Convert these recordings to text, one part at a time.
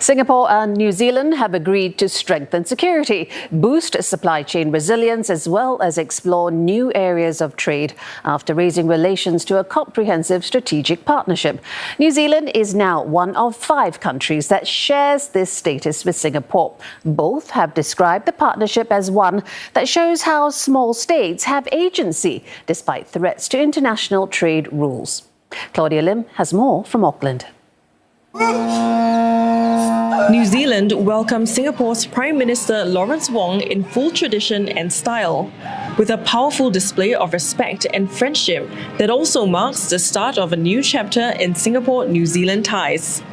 Singapore and New Zealand have agreed to strengthen security, boost supply chain resilience, as well as explore new areas of trade after raising relations to a comprehensive strategic partnership. New Zealand is now one of 5 countries that shares this status with Singapore. Both have described the partnership as one that shows how small states have agency despite threats to international trade rules. Claudia Lim has more from Auckland. New Zealand welcomes Singapore's Prime Minister Lawrence Wong in full tradition and style, with a powerful display of respect and friendship that also marks the start of a new chapter in Singapore-New Zealand ties.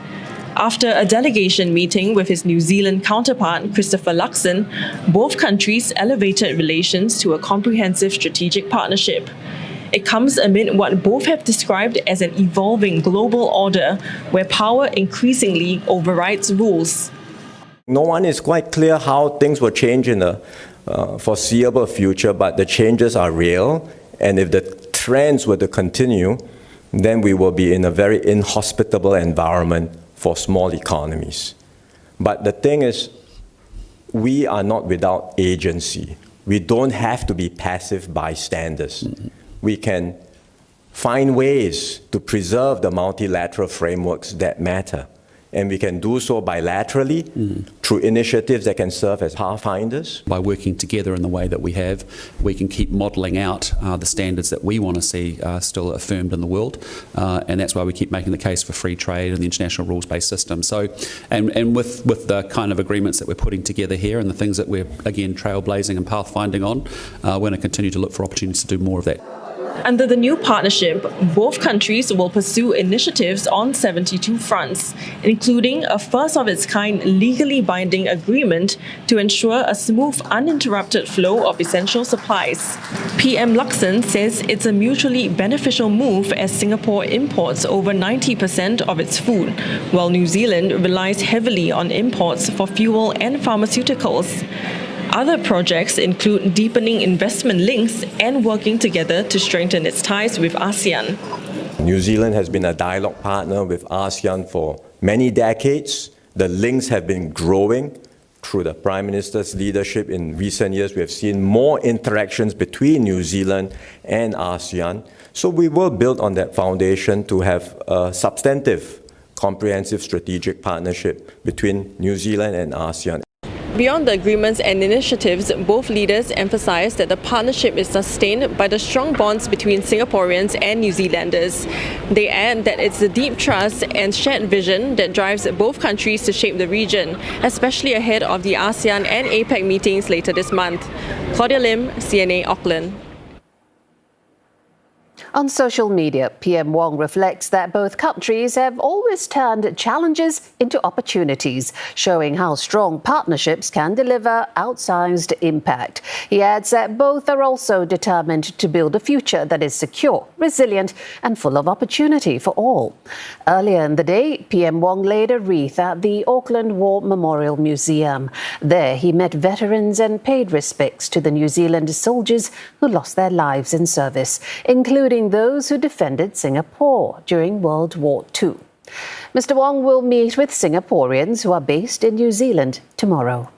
After a delegation meeting with his New Zealand counterpart, Christopher Luxon, both countries elevated relations to a comprehensive strategic partnership. It comes amid what both have described as an evolving global order where power increasingly overrides rules. No one is quite clear how things will change in the foreseeable future, but the changes are real. And if the trends were to continue, then we will be in a very inhospitable environment for small economies. But the thing is, we are not without agency. We don't have to be passive bystanders. We can find ways to preserve the multilateral frameworks that matter. And we can do so bilaterally through initiatives that can serve as pathfinders. By working together in the way that we have, we can keep modelling out the standards that we want to see still affirmed in the world. And that's why we keep making the case for free trade and the international rules-based system. So, and with the kind of agreements that we're putting together here and the things that we're, again, trailblazing and pathfinding on, we're going to continue to look for opportunities to do more of that. Under the new partnership, both countries will pursue initiatives on 72 fronts, including a first-of-its-kind legally binding agreement to ensure a smooth, uninterrupted flow of essential supplies. PM Luxon says it's a mutually beneficial move as Singapore imports over 90% of its food, while New Zealand relies heavily on imports for fuel and pharmaceuticals. Other projects include deepening investment links and working together to strengthen its ties with ASEAN. New Zealand has been a dialogue partner with ASEAN for many decades. The links have been growing through the Prime Minister's leadership. In recent years, we have seen more interactions between New Zealand and ASEAN. So we will build on that foundation to have a substantive, comprehensive strategic partnership between New Zealand and ASEAN. Beyond the agreements and initiatives, both leaders emphasised that the partnership is sustained by the strong bonds between Singaporeans and New Zealanders. They add that it's the deep trust and shared vision that drives both countries to shape the region, especially ahead of the ASEAN and APEC meetings later this month. Claudia Lim, CNA Auckland. On social media, PM Wong reflects that both countries have always turned challenges into opportunities, showing how strong partnerships can deliver outsized impact. He adds that both are also determined to build a future that is secure, resilient and full of opportunity for all. Earlier in the day, PM Wong laid a wreath at the Auckland War Memorial Museum. There, he met veterans and paid respects to the New Zealand soldiers who lost their lives in service, including those who defended Singapore during World War II. Mr. Wong will meet with Singaporeans who are based in New Zealand tomorrow.